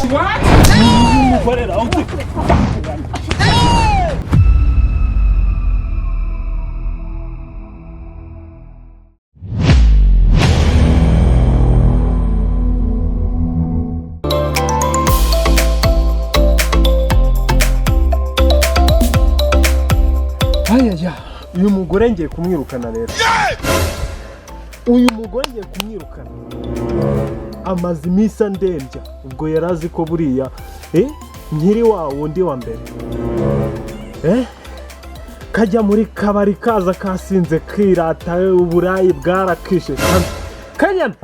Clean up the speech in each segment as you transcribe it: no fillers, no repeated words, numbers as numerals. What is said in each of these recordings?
What? Umugore rawuti. Aya, uyu mugore ngiye kumwirukana rero. Uyu mugore ngiye kumwirukana. Amazi misa ndembya ubwo yarazi ko buriya nkiri wa wundi wa mbere. Kajya muri kabari kaza kasinze kirata uburayi bwarakishe. Kanyana.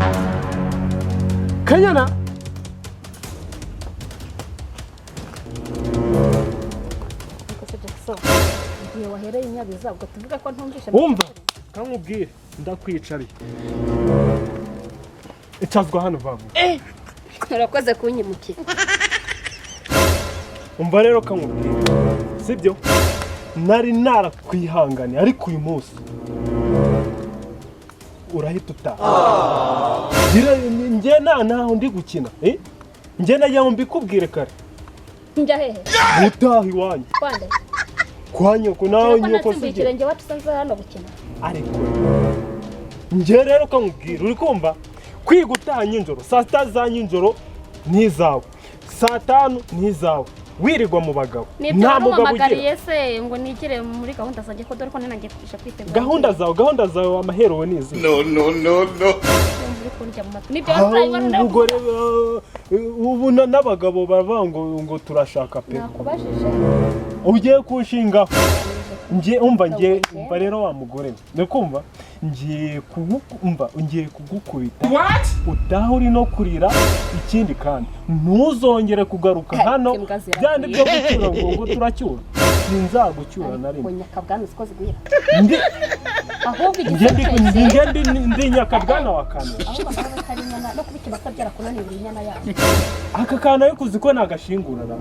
Kanyana. Wahereye inyabiza ubwo tuvuga ko ntumvishe. Umva kamubwire ndakwicariye. Icazwa hano babu. Urakoze kunyimukira. Umva rero kamubwire. Sibyo? Nari narakwihanganye ariko uyu munsi urahita utaha. Nge naho ndi gukina. Nge najya mbikubwire kare. Njya hehe? Utaha iwanyu. Kwande? Kwa nyoko nawe nyoko sije. Ikirenge watusanze hano gukina. Ariko nge rero kamubwira uri kumva kwiga utaha nyinjoro saa 6 za nyinjoro n'izawe saa 5 n'izawe wirirwa mu bagabo nta mugabo ugira se ngo nigire muri gahunda zanjye ko dore ko nanjye kwisha kwitegura gahunda zawe amaherowe nizi no nibyo urayibona ubugore ubu n'abagabo bava ngo turashaka pe nakubajije ugiye kunshinga ngiye umva rero wa mugore ndakumva ngiye kugukubita utaho uri no kurira ikindi kandi ntuzongere kugaruka hano byandi byo gucyura ngo turacyura sinzagucyura na rimwe nyakabwana sikoze guhira ahubwo ndi nyakabwana wa kane no kubiki basabyara kunanira inyana yawe aka kana yo kuziko nagashingura na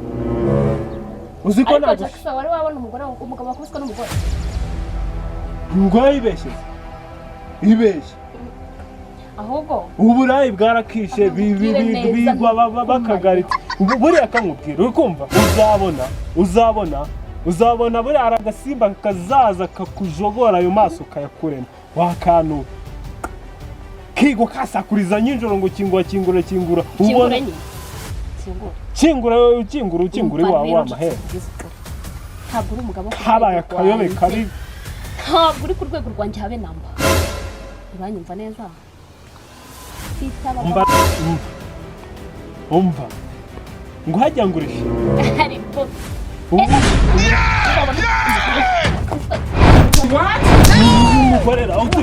uziko nagashingura wari wabona umugabo wakubiswe n'umugore ngwaye ibeshye ahubwo uburayi bwarakishe bigwa bakagaritse buriya kamubwira uri kumva uzabona buriya aragasimba kazaza kakujogora ayo maso kayakurema wakanura kigo kasakuriza nyinjoro ngo kingura ubona kingura wawe amahera ntabwo uri umugabo habaye akayobe kabi ntabwo uri ku rwego rwanjye habe namba uranyumva neza umva ngo hajya ngurishe ariko umugore rawuti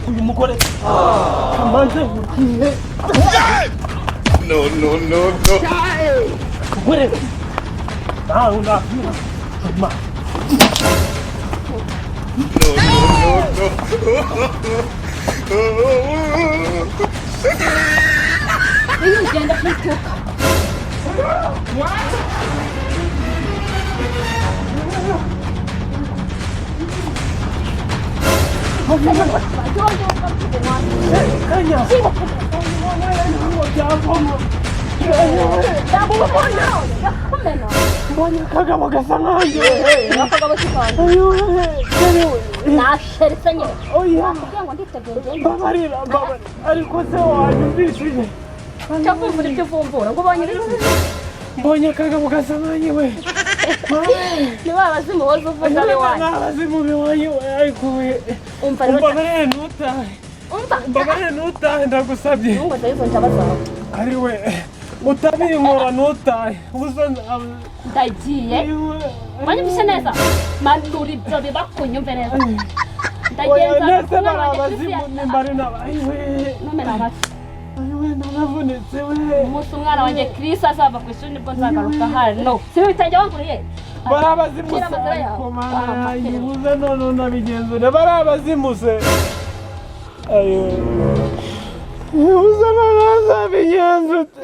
uyu mugore kamaze ugiye no mugore nawe no ugenda kwituka mbonye akagabo gasa nkanjye akagabo kikanje nasheritse nyine kugira ngo nditeguye mbabarira ariko se wanyumvishije cyakumbura ibyo uvumbura ngo ubonye mbonye akagabo gasa nkanjye we ni babazimu woza uvuga be wanjye babazimu be wanjye we ariko we umva rero mbabarira ntutahe ndagusabye ngo ndayizo njabazaho ari we utabinkora ntutahe ndagiye wanyumvise neza manura ibyo bibakunyumve neza ndagenza ndetse barabazimu nimbari n'abayiwe nome nabati ayiwe naravunitse we umunsi umwana wanjye Chris azava ku ishuri nibwo nzagaruka hano sibi bitangiye wanguriye barabazimuse ariko mana yibuze none nabigenzure barabazimuse ayo ubuzima nazabigenza ute